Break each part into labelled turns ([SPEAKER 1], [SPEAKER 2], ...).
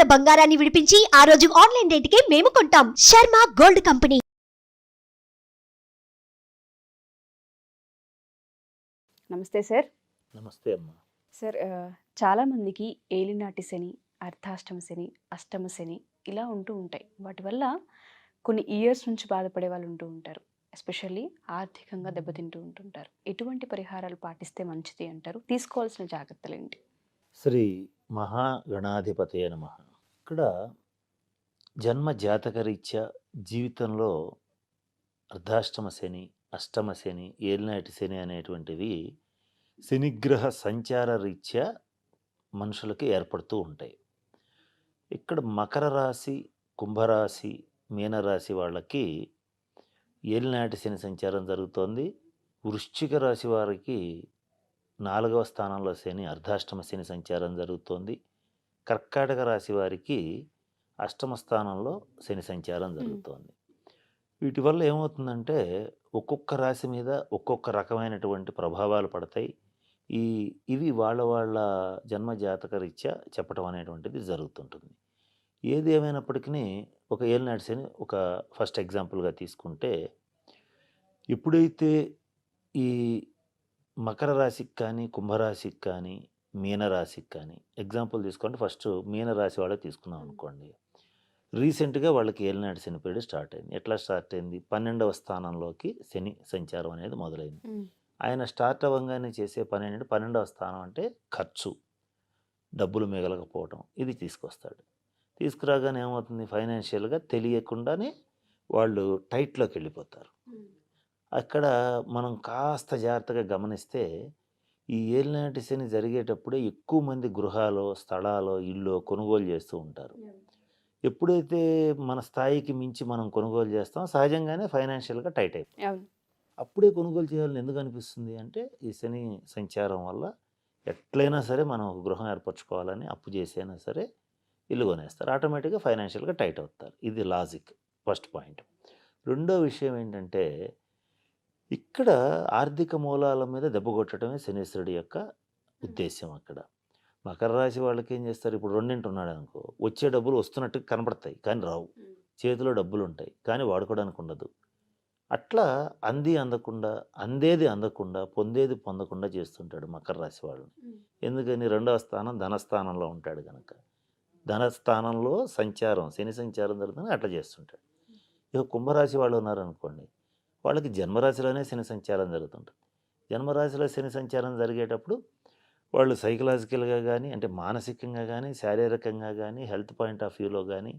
[SPEAKER 1] ఉన్న బంగారాన్ని విడిపించి ఆ రోజు ఆన్లైన్ రేటుకే మేము కొంటాం. Sharma gold company.
[SPEAKER 2] నమస్తే సార్.
[SPEAKER 3] నమస్తే అమ్మా.
[SPEAKER 2] సార్, చాలామందికి ఏలినాటి శని, అర్ధాష్టమ శని, అష్టమ శని ఇలా ఉంటూ ఉంటాయి. వాటి వల్ల కొన్ని ఇయర్స్ నుంచి బాధపడే వాళ్ళు ఉంటూ ఉంటారు. ఎస్పెషల్లీ ఆర్థికంగా దెబ్బతింటూ ఉంటుంటారు. ఎటువంటి పరిహారాలు పాటిస్తే మంచిది అంటారు? తీసుకోవాల్సిన జాగ్రత్తలు ఏంటి?
[SPEAKER 3] శ్రీ మహాగణాధిపతయ నమః. ఇక్కడ జన్మ జాతకరీత్యా జీవితంలో అర్ధాష్టమ శని, అష్టమ శని, ఏలినాటి శని అనేటువంటివి శనిగ్రహ సంచార రీత్యా మనుషులకి ఏర్పడుతూ ఉంటాయి. ఇక్కడ మకర రాశి, కుంభరాశి, మీనరాశి వాళ్ళకి ఏలినాటి శని సంచారం జరుగుతోంది. వృశ్చిక రాశి వారికి 4వ స్థానంలో శని, అర్ధాష్టమ శని సంచారం జరుగుతోంది. కర్కాటక రాశి వారికి అష్టమ స్థానంలో శని సంచారం జరుగుతోంది. వీటి వల్ల ఏమవుతుందంటే ఒక్కొక్క రాశి మీద ఒక్కొక్క రకమైనటువంటి ప్రభావాలు పడతాయి. ఇవి వాళ్ళ జన్మ జాతక రీత్యా చెప్పడం అనేటువంటిది జరుగుతుంటుంది. ఏది ఏమైనప్పటికీ ఒక ఏలినాటి శని ఒక ఫస్ట్ ఎగ్జాంపుల్గా తీసుకుంటే, ఎప్పుడైతే ఈ మకర రాశికి కానీ, కుంభరాశికి కానీ, మీనరాశికి కానీ ఎగ్జాంపుల్ తీసుకోండి. ఫస్ట్ మీనరాశి వాళ్ళకి తీసుకున్నాం అనుకోండి. రీసెంట్గా వాళ్ళకి ఏలినాటి శని పీరియడ్ స్టార్ట్ అయింది. ఎట్లా స్టార్ట్ అయింది? 12వ స్థానంలోకి శని సంచారం అనేది మొదలైంది. ఆయన స్టార్ట్ అవ్వగానే చేసే పని ఏంటంటే 12వ స్థానం అంటే ఖర్చు, డబ్బులు మిగలకపోవటం, ఇది తీసుకొస్తాడు. తీసుకురాగానే ఏమవుతుంది? ఫైనాన్షియల్గా తెలియకుండానే వాళ్ళు టైట్లోకి వెళ్ళిపోతారు. అక్కడ మనం కాస్త జాగ్రత్తగా గమనిస్తే ఈ ఏలినాటి శని జరిగేటప్పుడే ఎక్కువ మంది గృహాలు, స్థలాలు, ఇల్లు కొనుగోలు చేస్తూ ఉంటారు. ఎప్పుడైతే మన స్థాయికి మించి మనం కొనుగోలు చేస్తాం, సహజంగానే ఫైనాన్షియల్గా టైట్ అయిపోతుంది. అప్పుడే కొనుగోలు చేయాలని ఎందుకు అనిపిస్తుంది అంటే, ఈ శని సంచారం వల్ల ఎట్లయినా సరే మనం ఒక గృహం ఏర్పరచుకోవాలని అప్పు చేసైనా సరే ఇల్లు కొనేస్తారు. ఆటోమేటిక్గా ఫైనాన్షియల్గా టైట్ అవుతారు. ఇది లాజిక్, ఫస్ట్ పాయింట్. రెండో విషయం ఏంటంటే, ఇక్కడ ఆర్థిక మూలాల మీద దెబ్బ కొట్టడమే శనీశ్వరుడి యొక్క ఉద్దేశం. అక్కడ మకర రాశి వాళ్ళకి ఏం చేస్తారు? ఇప్పుడు రెండింటి ఉన్నాడు అనుకో, వచ్చే డబ్బులు వస్తున్నట్టు కనపడతాయి కానీ రావు. చేతిలో డబ్బులు ఉంటాయి కానీ వాడుకోవడానికి ఉండదు. అట్లా అందకుండా, అందేది అందకుండా, పొందేది పొందకుండా చేస్తుంటాడు మకర రాశి వాళ్ళని. ఎందుకని? 2వ స్థానం ధనస్థానంలో ఉంటాడు కనుక. ధనస్థానంలో సంచారం, శని సంచారం జరుగుతుంది, అట్లా చేస్తుంటాడు. ఇక కుంభరాశి వాళ్ళు ఉన్నారనుకోండి, వాళ్ళకి జన్మరాశిలోనే శని సంచారం జరుగుతుంటుంది. జన్మరాశిలో శని సంచారం జరిగేటప్పుడు వాళ్ళు సైకలాజికల్గా కానీ, అంటే మానసికంగా కానీ, శారీరకంగా కానీ, హెల్త్ పాయింట్ ఆఫ్ వ్యూలో కానీ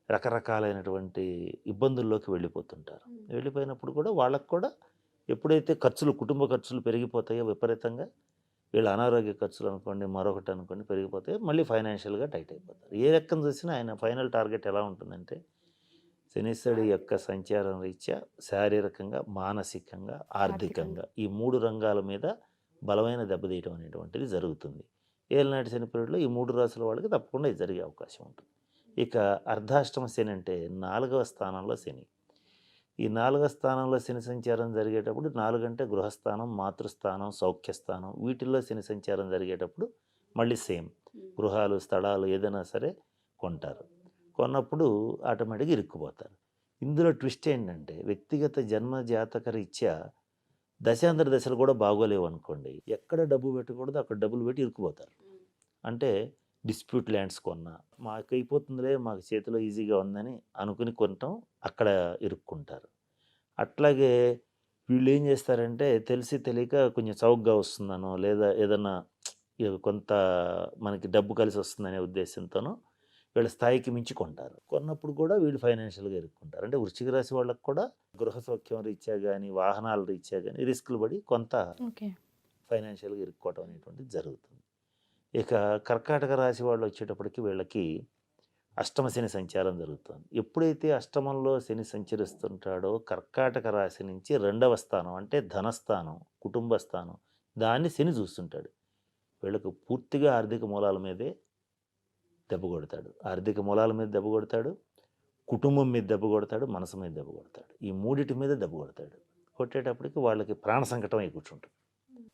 [SPEAKER 3] రకరకాలైనటువంటి ఇబ్బందుల్లోకి వెళ్ళిపోతుంటారు. వెళ్ళిపోయినప్పుడు కూడా వాళ్ళకు కూడా ఎప్పుడైతే ఖర్చులు, కుటుంబ ఖర్చులు పెరిగిపోతాయో విపరీతంగా, వీళ్ళ అనారోగ్య ఖర్చులు అనుకోండి, మరొకటి అనుకోండి పెరిగిపోతాయో, మళ్ళీ ఫైనాన్షియల్గా టైట్ అయిపోతారు. ఏ లెక్కను చూసినా ఆయన ఫైనల్ టార్గెట్ ఎలా ఉంటుందంటే, శనీశ్వరుడి యొక్క సంచారం రీత్యా శారీరకంగా, మానసికంగా, ఆర్థికంగా ఈ 3 రంగాల మీద బలమైన దెబ్బతీయటం అనేటువంటిది జరుగుతుంది. ఏలినాటి శని పీరియడ్లో ఈ 3 రాశుల వాళ్ళకి తప్పకుండా ఇది జరిగే అవకాశం ఉంటుంది. ఇక అర్ధాష్టమ శని అంటే 4వ స్థానంలో శని. ఈ 4వ స్థానంలో శని సంచారం జరిగేటప్పుడు, 4 అంటే గృహస్థానం, మాతృస్థానం, సౌఖ్యస్థానం, వీటిల్లో శని సంచారం జరిగేటప్పుడు మళ్ళీ సేమ్ గృహాలు, స్థలాలు ఏదైనా సరే కొంటారు. కొన్నప్పుడు ఆటోమేటిక్గా ఇరుక్కుపోతారు. ఇందులో ట్విస్ట్ ఏంటంటే, వ్యక్తిగత జన్మ జాతక రీత్యా దశాంతర దశలు కూడా బాగోలేవు అనుకోండి, ఎక్కడ డబ్బు పెట్టకూడదు అక్కడ డబ్బులు పెట్టి ఇరుక్కుపోతారు. అంటే డిస్ప్యూట్ ల్యాండ్స్ కొన్నా, మాకు అయిపోతుందిలే, మాకు చేతిలో ఈజీగా ఉందని అనుకుని కొనటం, అక్కడ ఇరుక్కుంటారు. అట్లాగే వీళ్ళు ఏం చేస్తారంటే, తెలిసి తెలియక కొంచెం చౌకగా వస్తుందనో, లేదా ఏదన్నా కొంత మనకి డబ్బు కలిసి వస్తుందనే ఉద్దేశంతోనో వీళ్ళ స్థాయికి మించి కొంటారు. కొన్నప్పుడు కూడా వీళ్ళు ఫైనాన్షియల్గా ఇరుక్కుంటారు. అంటే వృశ్చిక రాశి వాళ్ళకు కూడా గృహ సౌఖ్యం రీత్యా కానీ, వాహనాల రీత్యా కానీ రిస్కులు పడి కొంత ఫైనాన్షియల్గా ఇరుక్కోవటం అనేటువంటిది జరుగుతుంది. ఇక కర్కాటక రాశి వాళ్ళు వచ్చేటప్పటికి వీళ్ళకి అష్టమ శని సంచారం జరుగుతుంది. ఎప్పుడైతే అష్టమంలో శని సంచరిస్తుంటాడో, కర్కాటక రాశి నుంచి 2వ స్థానం అంటే ధనస్థానం, కుటుంబ స్థానం, దాన్ని శని చూస్తుంటాడు. వీళ్ళకు పూర్తిగా ఆర్థిక మూలాల మీదే దెబ్బ కొడతాడు. ఆర్థిక మూలాల మీద దెబ్బ కొడతాడు, కుటుంబం మీద దెబ్బ కొడతాడు, మనసు మీద దెబ్బ కొడతాడు. ఈ మూడిటి మీద దెబ్బ కొడతాడు. కొట్టేటప్పటికి వాళ్ళకి ప్రాణ సంకటం అయి కూర్చుంటుంది.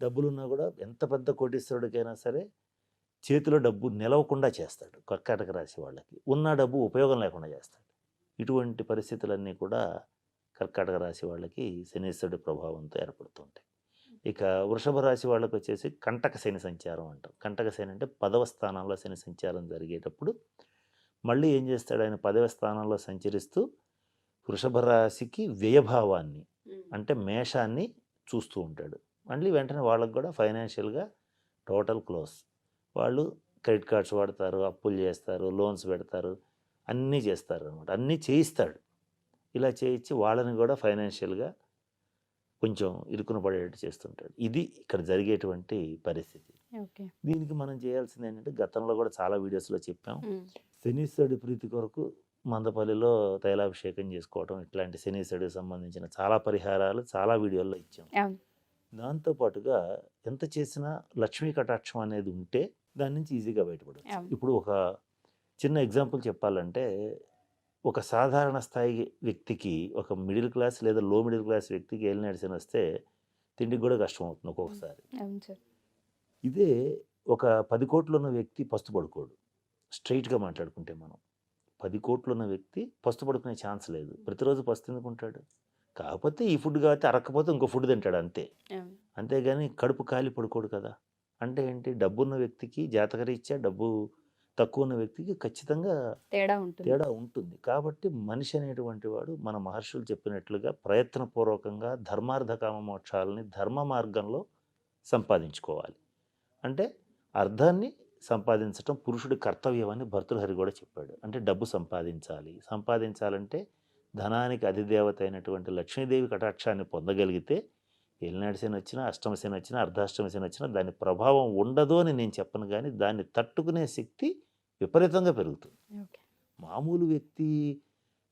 [SPEAKER 3] డబ్బులున్నా కూడా ఎంత పెద్ద కోటీశ్వరుడికైనా సరే చేతిలో డబ్బు నిలవకుండా చేస్తాడు కర్కాటక రాశి వాళ్ళకి. ఉన్న డబ్బు ఉపయోగం లేకుండా చేస్తాడు. ఇటువంటి పరిస్థితులన్నీ కూడా కర్కాటక రాశి వాళ్ళకి శనీశ్వరుడి ప్రభావంతో ఏర్పడుతుంటాయి. ఇక వృషభ రాశి వాళ్ళకి వచ్చేసి కంటక శని సంచారం అంటాం. కంటక శని అంటే 10వ స్థానంలో శని సంచారం జరిగేటప్పుడు మళ్ళీ ఏం చేస్తాడు ఆయన 10వ స్థానంలో సంచరిస్తూ వృషభ రాశికి వ్యయభావాన్ని అంటే మేషాన్ని చూస్తూ ఉంటాడు. మళ్ళీ వెంటనే వాళ్ళకు కూడా ఫైనాన్షియల్గా టోటల్ క్లోజ్. వాళ్ళు క్రెడిట్ కార్డ్స్ వాడతారు, అప్పులు చేస్తారు, లోన్స్ పెడతారు, అన్నీ చేస్తారు అనమాట. అన్నీ చేయిస్తాడు. ఇలా చేయించి వాళ్ళని కూడా ఫైనాన్షియల్గా కొంచెం ఇరుకున పడేటట్టు చేస్తుంటాడు. ఇది ఇక్కడ జరిగేటువంటి పరిస్థితి.
[SPEAKER 2] ఓకే.
[SPEAKER 3] దీనికి మనం చేయాల్సింది ఏంటంటే గతంలో కూడా చాలా వీడియోస్లో చెప్పాం. శనీశ్వరుడి ప్రీతి కొరకు మందపల్లిలో తైలాభిషేకం చేసుకోవటం, ఇట్లాంటి శనీశ్వరుడికి సంబంధించిన చాలా పరిహారాలు చాలా వీడియోల్లో ఇచ్చాం.
[SPEAKER 2] అవును.
[SPEAKER 3] దాంతోపాటుగా ఎంత చేసినా లక్ష్మీ కటాక్షం అనేది ఉంటే దాని నుంచి ఈజీగా బయటపడవచ్చు.
[SPEAKER 2] అవును.
[SPEAKER 3] ఇప్పుడు ఒక చిన్న ఎగ్జాంపుల్ చెప్పాలంటే ఒక సాధారణ స్థాయి వ్యక్తికి, ఒక మిడిల్ క్లాస్ లేదా లో మిడిల్ క్లాస్ వ్యక్తికి ఏలినాటి శని వస్తే తిండికి కూడా కష్టం అవుతుంది ఒక్కొక్కసారి.
[SPEAKER 2] అవును సార్.
[SPEAKER 3] ఇదే ఒక 10 కోట్లు ఉన్న వ్యక్తి పస్తు పడుకోడు. స్ట్రైట్గా మాట్లాడుకుంటే మనం 10 కోట్లు ఉన్న వ్యక్తి పస్తు పడుకునే ఛాన్స్ లేదు. ప్రతిరోజు పస్తు ఎందుకుంటాడు? కాకపోతే ఈ ఫుడ్ కాబట్టి అరక్కపోతే ఇంకో ఫుడ్ తింటాడు అంతే.
[SPEAKER 2] అవును.
[SPEAKER 3] అంతేగాని కడుపు ఖాళీ పడుకోడు కదా. అంటే ఏంటి, డబ్బున్న వ్యక్తికి జాతకరీత్యా డబ్బు తక్కువ ఉన్న వ్యక్తికి ఖచ్చితంగా
[SPEAKER 2] తేడా ఉంటుంది.
[SPEAKER 3] తేడా ఉంటుంది. కాబట్టి మనిషి అనేటువంటి వాడు మన మహర్షులు చెప్పినట్లుగా ప్రయత్నపూర్వకంగా ధర్మార్థ కామ మోక్షాలని ధర్మ మార్గంలో సంపాదించుకోవాలి. అంటే అర్థాన్ని సంపాదించటం పురుషుడి కర్తవ్యం అని భర్తృహరి కూడా చెప్పాడు. అంటే డబ్బు సంపాదించాలి. సంపాదించాలంటే ధనానికి అధిదేవత అయినటువంటి లక్ష్మీదేవి కటాక్షాన్ని పొందగలిగితే ఏలినాటి శని వచ్చినా, అష్టమ శని వచ్చినా, అర్ధాష్టమ శని వచ్చినా దాని ప్రభావం ఉండదు అని నేను చెప్పను. కానీ దాన్ని తట్టుకునే శక్తి విపరీతంగా పెరుగుతుంది.
[SPEAKER 2] ఓకే.
[SPEAKER 3] మామూలు వ్యక్తి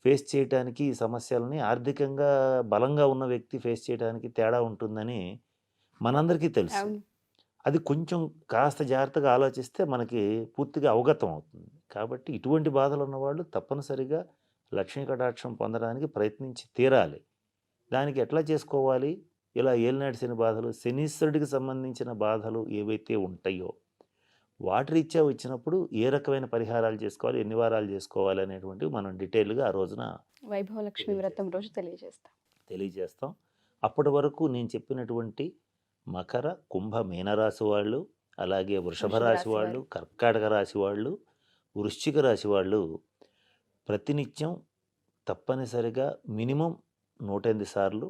[SPEAKER 3] ఫేస్ చేయడానికి ఈ సమస్యలని ఆర్థికంగా బలంగా ఉన్న వ్యక్తి ఫేస్ చేయడానికి తేడా ఉంటుందని మనందరికీ తెలుసు.
[SPEAKER 2] అవును.
[SPEAKER 3] అది కొంచెం కాస్త జాగ్రత్తగా ఆలోచిస్తే మనకి పూర్తిగా అవగతం అవుతుంది. కాబట్టి ఇటువంటి బాధలు ఉన్నవాళ్ళు తప్పనిసరిగా లక్ష్మీ కటాక్షం పొందడానికి ప్రయత్నించి తీరాలి. దానికి ఎట్లా చేసుకోవాలి? ఇలా ఏలినాటి శని బాధలు, శనీశ్వరుడికి సంబంధించిన బాధలు ఏవైతే ఉంటాయో వాటి రీత్యా వచ్చినప్పుడు ఏ రకమైన పరిహారాలు చేసుకోవాలి, ఎన్ని వారాలు చేసుకోవాలి అనేటువంటివి మనం డీటెయిల్గా ఆ రోజున
[SPEAKER 2] వైభవ లక్ష్మి వ్రతం రోజు
[SPEAKER 3] తెలియజేస్తాం. అప్పటి వరకు నేను చెప్పినటువంటి మకర, కుంభ, మీనరాశి వాళ్ళు, అలాగే వృషభ రాశి వాళ్ళు, కర్కాటక రాశి వాళ్ళు, వృశ్చిక రాశి వాళ్ళు ప్రతినిత్యం తప్పనిసరిగా మినిమం 108 సార్లు,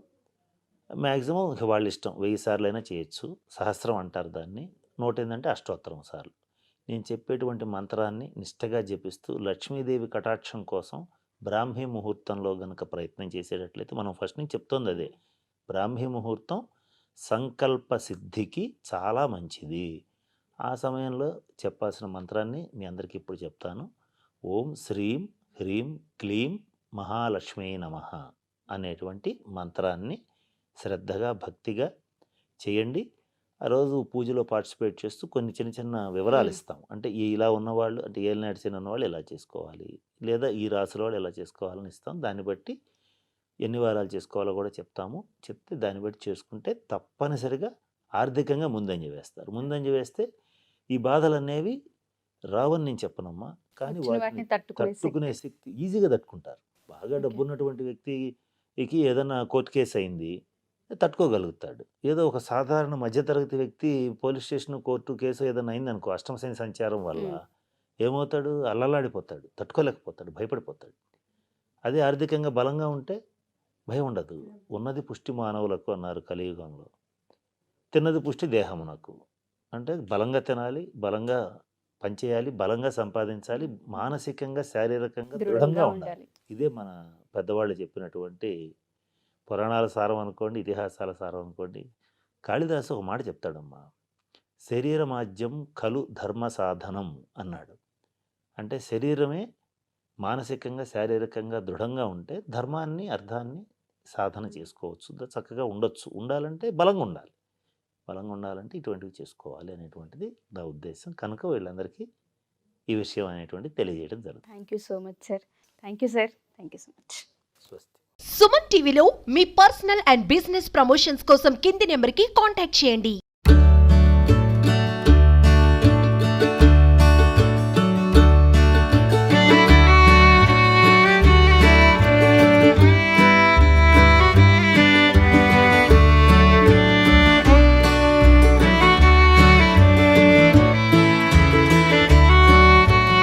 [SPEAKER 3] మ్యాక్సిమం వాళ్ళ ఇష్టం 1000 సార్లు అయినా చేయొచ్చు. సహస్రం అంటారు దాన్ని. 108 అంటే అష్టోత్తరం సార్లు నేను చెప్పేటువంటి మంత్రాన్ని నిష్టగా జపిస్తూ లక్ష్మీదేవి కటాక్షం కోసం బ్రాహ్మీ ముహూర్తంలో గనక ప్రయత్నం చేసేటట్లయితే, మనం ఫస్ట్ నుంచి చెప్తోంది అదే, బ్రాహ్మీ ముహూర్తం సంకల్ప సిద్ధికి చాలా మంచిది. ఆ సమయంలో చెప్పాల్సిన మంత్రాన్ని మీ అందరికీ ఇప్పుడు చెప్తాను. ఓం శ్రీం హ్రీం క్లీం మహాలక్ష్మీ నమః అనేటువంటి మంత్రాన్ని శ్రద్ధగా భక్తిగా చేయండి. ఆ రోజు పూజలో పార్టిసిపేట్ చేస్తూ కొన్ని చిన్న చిన్న వివరాలు ఇస్తాం. అంటే ఇలా ఉన్నవాళ్ళు, అంటే ఏలినాటి శని ఉన్నవాళ్ళు ఎలా చేసుకోవాలి, లేదా ఈ రాశుల వాళ్ళు ఎలా చేసుకోవాలని ఇస్తాం. దాన్ని బట్టి ఎన్ని వారాలు చేసుకోవాలో కూడా చెప్తాము. చెప్తే దాన్ని బట్టి చేసుకుంటే తప్పనిసరిగా ఆర్థికంగా ముందంజ వేస్తారు. ముందంజ వేస్తే ఈ బాధలు అనేవి రావని నేను చెప్పనమ్మా, కానీ వాటిని తట్టుకునే శక్తి ఈజీగా తట్టుకుంటారు. బాగా డబ్బు ఉన్నటువంటి వ్యక్తికి ఏదైనా కోర్టు కేసు అయింది తట్టుకోగలుగుతాడు. ఏదో ఒక సాధారణ మధ్యతరగతి వ్యక్తి పోలీస్ స్టేషన్, కోర్టు కేసు ఏదైనా అయిందనుకో అష్టమ శని సంచారం వల్ల ఏమవుతాడు? అల్లలాడిపోతాడు, తట్టుకోలేకపోతాడు, భయపడిపోతాడు. అదే ఆర్థికంగా బలంగా ఉంటే భయం ఉండదు. ఉన్నది పుష్టి మానవులకు అన్నారు కలియుగంలో, తిన్నది పుష్టి దేహమునకు. అంటే బలంగా తినాలి, బలంగా పనిచేయాలి, బలంగా సంపాదించాలి, మానసికంగా శారీరకంగా దృఢంగా ఉండాలి. ఇదే మన పెద్దవాళ్ళు చెప్పినటువంటి పురాణాల సారం అనుకోండి, ఇతిహాసాల సారం అనుకోండి. కాళిదాసు ఒక మాట చెప్తాడమ్మా, శరీరమాజ్యం ఖలు ధర్మ సాధనం అన్నాడు. అంటే శరీరమే మానసికంగా శారీరకంగా దృఢంగా ఉంటే ధర్మాన్ని అర్థాన్ని సాధన చేసుకోవచ్చు, చక్కగా ఉండొచ్చు. ఉండాలంటే బలంగా ఉండాలి, బలంగా ఉండాలంటే ఇటువంటివి చేసుకోవాలి అనేటువంటిది నా ఉద్దేశం. కనుక వీళ్ళందరికీ ఈ విషయం అనేటువంటిది తెలియజేయడం జరుగుతుంది.
[SPEAKER 2] Thank you so much sir. Thank you sir. Thank you so much.
[SPEAKER 3] స్వస్తి.
[SPEAKER 1] సుమన్ టీవీలో మీ పర్సనల్ అండ్ బిజినెస్ ప్రమోషన్స్ కోసం కింది నెంబర్కి కాంటాక్ట్ చేయండి.